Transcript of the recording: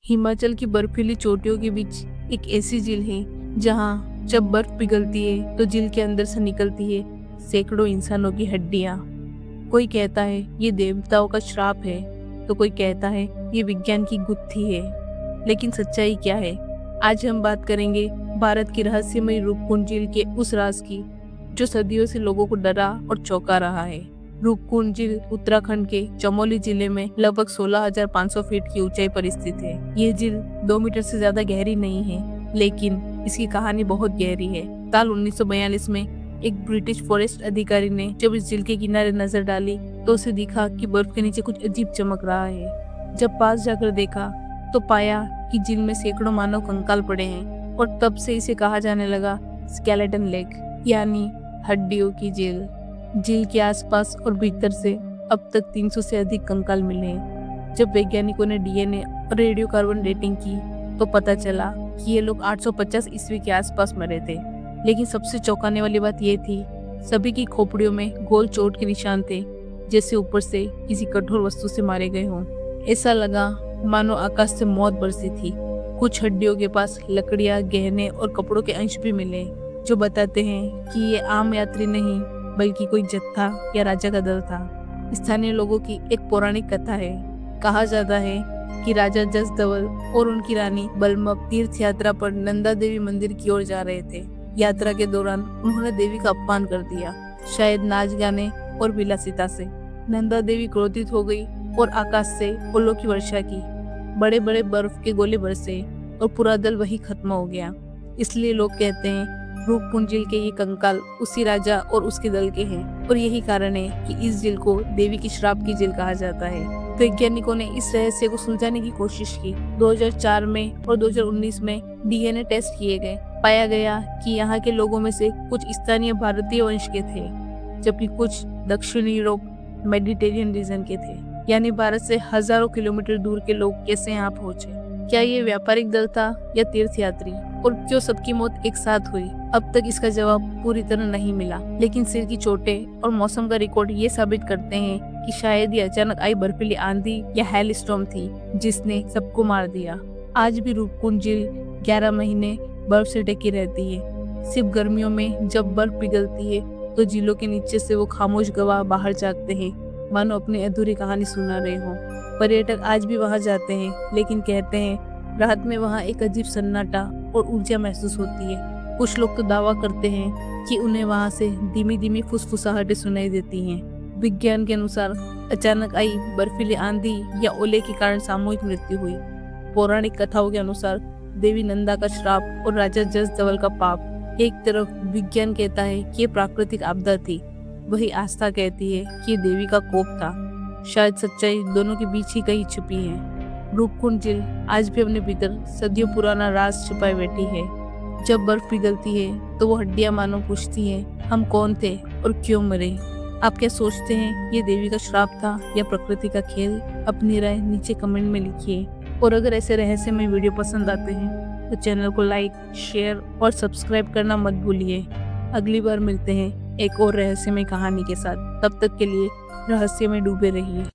हिमाचल की बर्फीली चोटियों के बीच एक ऐसी झील है जहाँ जब बर्फ पिघलती है तो झील के अंदर से निकलती है सैकड़ों इंसानों की हड्डियां। कोई कहता है ये देवताओं का श्राप है, तो कोई कहता है ये विज्ञान की गुत्थी है। लेकिन सच्चाई क्या है? आज हम बात करेंगे भारत की रहस्यमयी रूपकुंड झील के उस राज की जो सदियों से लोगों को डरा और चौंका रहा है। रूपकुंड झील उत्तराखंड के चमोली जिले में लगभग 16,500 फीट की ऊंचाई पर स्थित है। ये झील 2 मीटर से ज्यादा गहरी नहीं है, लेकिन इसकी कहानी बहुत गहरी है। साल 1942 में एक ब्रिटिश फॉरेस्ट अधिकारी ने जब इस झील के किनारे नजर डाली तो उसे दिखा कि बर्फ के नीचे कुछ अजीब चमक रहा है। जब पास जाकर देखा तो पाया कि झील में सैकड़ों मानव कंकाल पड़े हैं और तब से इसे कहा जाने लगा स्केलेटन लेक, यानी हड्डियों की झील। झील के आसपास और भीतर से अब तक 300 से अधिक कंकाल मिले हैं। जब वैज्ञानिकों ने डीएनए और रेडियो कार्बन डेटिंग की तो पता चला कि ये लोग 850 ईस्वी के आसपास मरे थे। लेकिन सबसे चौंकाने वाली बात ये थी, सभी की खोपड़ियों में गोल चोट के निशान थे, जैसे ऊपर से किसी कठोर वस्तु से मारे गए हों। ऐसा लगा मानो आकाश से मौत बरसी थी। कुछ हड्डियों के पास लकड़ियां, गहने और कपड़ों के अंश भी मिले, जो बताते हैं कि ये आम यात्री नहीं बल्कि कोई जत्था या राजा का दल था। स्थानीय लोगों की एक पौराणिक कथा है। कहा जाता है कि राजा जसदवल और उनकी रानी बलमक तीर्थ यात्रा पर नंदा देवी मंदिर की ओर जा रहे थे। यात्रा के दौरान उन्होंने देवी का अपमान कर दिया, शायद नाच गाने और विलासिता से। नंदा देवी क्रोधित हो गई और आकाश से फूलों की वर्षा की। बड़े बड़े बर्फ के गोले बरसे और पूरा दल वही खत्म हो गया। इसलिए लोग कहते हैं रूपकुंड झील के ये कंकाल उसी राजा और उसके दल के हैं, और यही कारण है कि इस झील को देवी की श्राप की झील कहा जाता है। वैज्ञानिकों ने इस रहस्य को सुलझाने की कोशिश की। 2004 में और 2019 में डीएनए टेस्ट किए गए। पाया गया कि यहाँ के लोगों में से कुछ स्थानीय भारतीय वंश के थे, जबकि कुछ दक्षिण यूरोप मेडिटेरियन रीजन के थे। यानी भारत से हजारों किलोमीटर दूर के लोग कैसे यहाँ पहुँचे? क्या ये व्यापारिक दल था या तीर्थ यात्री? और क्यों सबकी मौत एक साथ हुई? अब तक इसका जवाब पूरी तरह नहीं मिला, लेकिन सिर की चोटें और मौसम का रिकॉर्ड ये साबित करते हैं कि शायद ये अचानक आई बर्फीली आंधी या हेल स्टॉर्म थी जिसने सबको मार दिया। आज भी रूपकुंड झील 11 महीने बर्फ से ढकी रहती है। सिर्फ गर्मियों में जब बर्फ पिघलती है तो झीलों के नीचे से वो खामोश गवाह बाहर जागते हैं, मानो अपनी अधूरी कहानी सुना रहे हों। पर्यटक आज भी वहां जाते हैं, लेकिन कहते हैं रात में वहां एक अजीब सन्नाटा और ऊर्जा महसूस होती है। कुछ लोग तो दावा करते हैं कि उन्हें वहां से धीमी धीमी फुसफुसाहटें सुनाई देती हैं। विज्ञान के अनुसार अचानक आई बर्फीली आंधी या ओले के कारण सामूहिक मृत्यु हुई। पौराणिक कथाओं के अनुसार देवी नंदा का श्राप और राजा जसदवल का पाप। एक तरफ विज्ञान कहता है कि ये प्राकृतिक आपदा थी, वही आस्था कहती है कि ये देवी का कोप था। शायद सच्चाई दोनों के बीच ही कहीं छुपी है। रूपकुंड झील आज भी अपने भीतर सदियों पुराना राज छुपाए बैठी है। जब बर्फ पिघलती है तो वो हड्डियां मानो पूछती हैं, हम कौन थे और क्यों मरे? आप क्या सोचते हैं, ये देवी का श्राप था या प्रकृति का खेल? अपनी राय नीचे कमेंट में लिखिए। और अगर ऐसे रहस्यमय वीडियो पसंद आते हैं तो चैनल को लाइक, शेयर और सब्सक्राइब करना मत भूलिए। अगली बार मिलते हैं एक और रहस्यमय कहानी के साथ। तब तक के लिए रहस्य में डूबे रहिए।